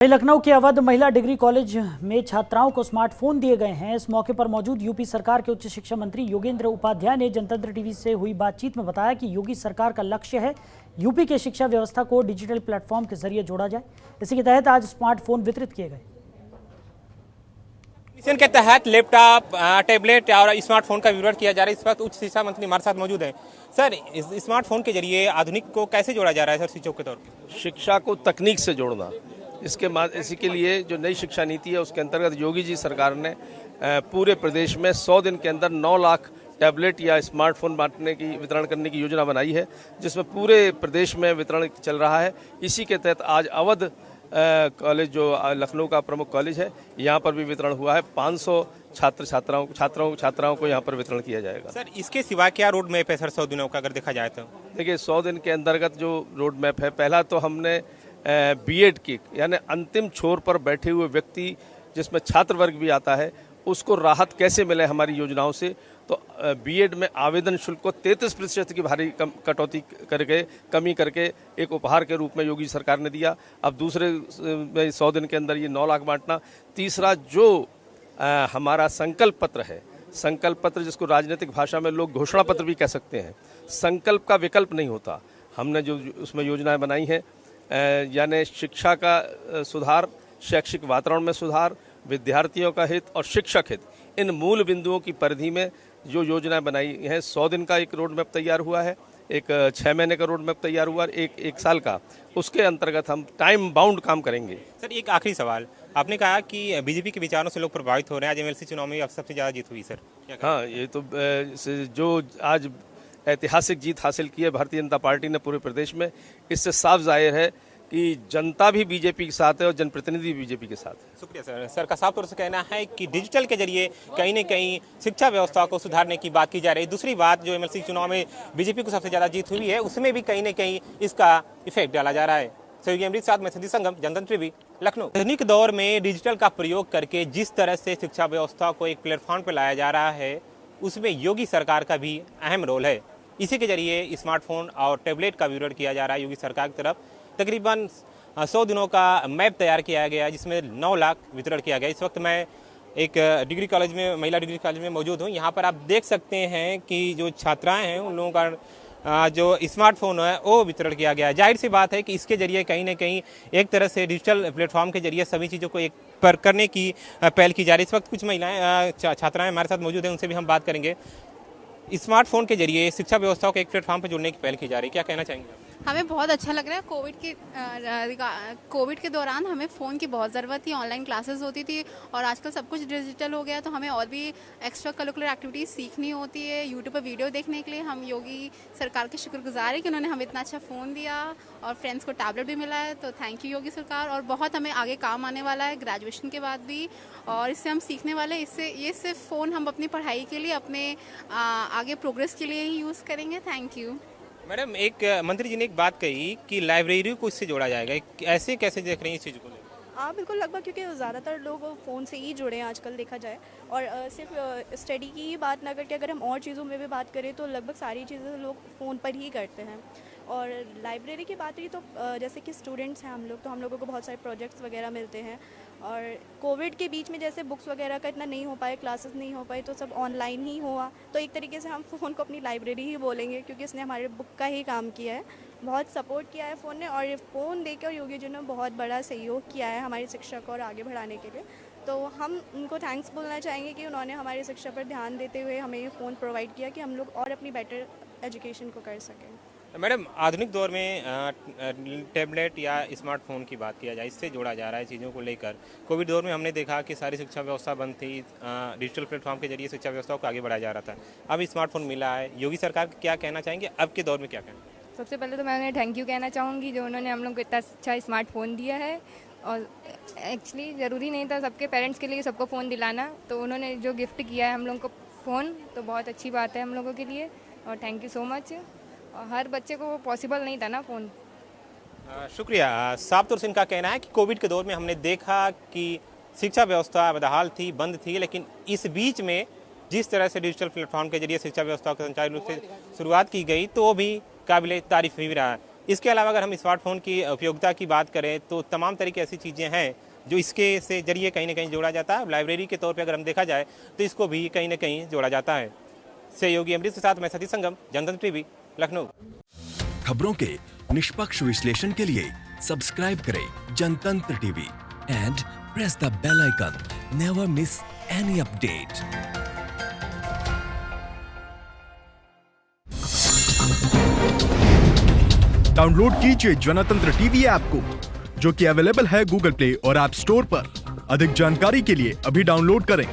लखनऊ के अवध महिला degree college में छात्राओं को स्मार्टफोन दिए गए हैं। इस मौके पर मौजूद यूपी सरकार के उच्च शिक्षा मंत्री योगेंद्र उपाध्याय ने जनतंत्र टीवी से हुई बातचीत में बताया कि योगी सरकार का लक्ष्य है यूपी के शिक्षा व्यवस्था को डिजिटल प्लेटफॉर्म के जरिए जोड़ा जाए। इसी के तहत आज स्मार्टफोन वितरित किए गए। मिशन के तहत लैपटॉप, टैबलेट और स्मार्टफोन का वितरण किया जा रहा है। इस वक्त उच्च शिक्षा मंत्री हमारे साथ मौजूद हैं। सर, इस स्मार्टफोन के जरिए आधुनिक को कैसे जोड़ा जा रहा है? सर, शिक्षक के तौर पर शिक्षा को तकनीक से जोड़ना, इसी के लिए जो नई शिक्षा नीति है उसके अंतर्गत योगी जी सरकार ने पूरे प्रदेश में 100 दिन के अंदर 9 लाख टैबलेट या स्मार्टफोन बांटने की वितरण करने की योजना बनाई है, जिसमें पूरे प्रदेश में वितरण चल रहा है। इसी के तहत आज अवध कॉलेज जो लखनऊ का प्रमुख कॉलेज है, यहाँ पर भी वितरण हुआ है। 500 छात्राओं को यहाँ पर वितरण किया जाएगा। सर, इसके सिवा क्या रोड मैप है सर 100 दिनों का, अगर देखा जाए तो? देखिए, 100 दिन के अंतर्गत जो रोड मैप है, पहला तो हमने बीएड की यानी अंतिम छोर पर बैठे हुए व्यक्ति जिसमें छात्र वर्ग भी आता है उसको राहत कैसे मिले हमारी योजनाओं से, तो बीएड में आवेदन शुल्क को 33% की भारी कटौती करके कमी करके एक उपहार के रूप में योगी सरकार ने दिया। अब दूसरे 100 दिन के अंदर ये 9 लाख बांटना। तीसरा जो हमारा संकल्प पत्र है, संकल्प पत्र जिसको राजनीतिक भाषा में लोग घोषणा पत्र भी कह सकते हैं, संकल्प का विकल्प नहीं होता। हमने जो उसमें योजनाएं बनाई हैं, यानी शिक्षा का सुधार, शैक्षिक वातावरण में सुधार, विद्यार्थियों का हित और शिक्षक हित, इन मूल बिंदुओं की परिधि में जो योजनाएं बनाई हैं। 100 दिन का एक रोड मैप तैयार हुआ है, एक 6 महीने का रोड मैप तैयार हुआ है, एक साल का। उसके अंतर्गत हम टाइम बाउंड काम करेंगे। सर, एक आखिरी सवाल, आपने कहा कि बीजेपी के विचारों से लोग प्रभावित हो रहे हैं। आज एमएलसी चुनाव में सबसे ज़्यादा जीत हुई सर, हाँ, ये तो जो आज ऐतिहासिक जीत हासिल की है भारतीय जनता पार्टी ने पूरे प्रदेश में, इससे साफ जाहिर है कि जनता भी बीजेपी के साथ है और जनप्रतिनिधि बीजेपी के साथ है। शुक्रिया सर। सर का साफ तौर से कहना है कि डिजिटल के जरिए कहीं न कहीं शिक्षा व्यवस्था को सुधारने की बात की जा रही है। दूसरी बात, जो एमएलसी चुनाव में बीजेपी को सबसे ज़्यादा जीत हुई है, उसमें भी कहीं न कहीं इसका इफेक्ट डाला जा रहा है। सहयोगी अमृत साथ में संदीप संगम, जनतंत्र टीवी, लखनऊ। आधुनिक दौर में डिजिटल का प्रयोग करके जिस तरह से शिक्षा व्यवस्था को एक प्लेटफॉर्म पर लाया जा रहा है, उसमें योगी सरकार का भी अहम रोल है। इसी के जरिए स्मार्टफोन और टैबलेट का वितरण किया जा रहा है योगी सरकार की तरफ। तकरीबन 100 दिनों का मैप तैयार किया गया, जिसमें 9 लाख वितरण किया गया। इस वक्त मैं एक डिग्री कॉलेज में, महिला डिग्री कॉलेज में मौजूद हूँ। यहाँ पर आप देख सकते हैं कि जो छात्राएं हैं उन लोगों का जो स्मार्टफोन है वो वितरण किया गया है। जाहिर सी बात है कि इसके जरिए कहीं ना कहीं एक तरह से डिजिटल प्लेटफॉर्म के जरिए सभी चीज़ों को एक पर करने की पहल की जा रही है। इस वक्त कुछ महिलाएं, छात्राएं हमारे साथ मौजूद हैं, उनसे भी हम बात करेंगे। स्मार्टफोन के जरिए शिक्षा व्यवस्था को एक प्लेटफॉर्म पर जोड़ने की पहल की जा रही है, क्या कहना चाहेंगे? हमें बहुत अच्छा लग रहा है। कोविड के दौरान हमें फ़ोन की बहुत ज़रूरत थी, ऑनलाइन क्लासेस होती थी और आजकल सब कुछ डिजिटल हो गया, तो हमें और भी एक्स्ट्रा करिकुलर एक्टिविटीज़ सीखनी होती है। यूट्यूब पर वीडियो देखने के लिए हम योगी सरकार के शुक्रगुजार हैं कि उन्होंने हमें इतना अच्छा फ़ोन दिया और फ्रेंड्स को टैबलेट भी मिला है, तो थैंक यू योगी सरकार। और बहुत हमें आगे काम आने वाला है ग्रेजुएशन के बाद भी, और इससे हम सीखने वाले हैं। इससे ये सिर्फ फ़ोन हम अपनी पढ़ाई के लिए, अपने आगे प्रोग्रेस के लिए ही यूज़ करेंगे। Thank you. मैडम, एक मंत्री जी ने एक बात कही कि लाइब्रेरी को इससे जोड़ा जाएगा, ऐसे कैसे देख रही हैं इस चीज़ को? हाँ बिल्कुल, लगभग, क्योंकि ज़्यादातर लोग फ़ोन से ही जुड़े हैं आजकल देखा जाए। और सिर्फ स्टडी की ही बात ना करके अगर हम और चीज़ों में भी बात करें तो लगभग सारी चीज़ें लोग फ़ोन पर ही करते हैं। और लाइब्रेरी की बात रही तो जैसे कि स्टूडेंट्स हैं हम लोग, तो हम लोगों को बहुत सारे प्रोजेक्ट्स वगैरह मिलते हैं। और कोविड के बीच में जैसे बुक्स वगैरह का इतना नहीं हो पाए, क्लासेस नहीं हो पाई, तो सब ऑनलाइन ही हुआ, तो एक तरीके से हम फ़ोन को अपनी लाइब्रेरी ही बोलेंगे, क्योंकि इसने हमारे बुक का ही काम किया है, बहुत सपोर्ट किया है फ़ोन ने। और ये फ़ोन देकर योगी जी ने बहुत बड़ा सहयोग किया है हमारी शिक्षा को और आगे बढ़ाने के लिए, तो हम उनको थैंक्स बोलना चाहेंगे कि उन्होंने हमारी शिक्षा पर ध्यान देते हुए हमें ये फ़ोन प्रोवाइड किया कि हम लोग और अपनी बेटर एजुकेशन को कर सकें। मैडम, आधुनिक दौर में टैबलेट या स्मार्टफोन की बात किया जाए, इससे जोड़ा जा रहा है चीज़ों को लेकर। कोविड दौर में हमने देखा कि सारी शिक्षा व्यवस्था बंद थी, डिजिटल प्लेटफॉर्म के जरिए शिक्षा व्यवस्था को आगे बढ़ाया जा रहा था। अब स्मार्टफोन मिला है, योगी सरकार को क्या कहना चाहेंगे, अब के दौर में क्या कहना? सबसे पहले तो मैं उन्हें थैंक यू कहना चाहूँगी जो उन्होंने हम लोग को इतना अच्छा स्मार्टफोन दिया है। और एक्चुअली ज़रूरी नहीं था सबके पेरेंट्स के लिए सबको फ़ोन दिलाना, तो उन्होंने जो गिफ्ट किया है हम लोग को फ़ोन, तो बहुत अच्छी बात है हम लोगों के लिए, और थैंक यू सो मच। और हर बच्चे को पॉसिबल नहीं था ना फ़ोन। शुक्रिया। साफ तौर से इनका कहना है कि कोविड के दौर में हमने देखा कि शिक्षा व्यवस्था बदहाल थी, बंद थी, लेकिन इस बीच में जिस तरह से डिजिटल प्लेटफॉर्म के जरिए शिक्षा व्यवस्था को संचालित रूप से शुरुआत की गई, तो वो भी काबिल तारीफ भी रहा है। इसके अलावा अगर हम स्मार्टफोन की उपयोगिता की बात करें तो तमाम तरह की ऐसी चीज़ें हैं जो इसके से जरिए कहीं ना कहीं जोड़ा जाता है। लाइब्रेरी के तौर पे अगर हम देखा जाए तो इसको भी कहीं ना कहीं जोड़ा जाता है। सहयोगी अमरीश के साथ मैं सतीश संगम, जनतंत्र टीवी, लखनऊ। खबरों के निष्पक्ष विश्लेषण के लिए सब्सक्राइब करें Jantantra TV and press the bell icon. Never miss any update. Download कीजिए जनतंत्र टीवी ऐप को, जो कि अवेलेबल है गूगल प्ले और ऐप स्टोर पर। अधिक जानकारी के लिए अभी डाउनलोड करें।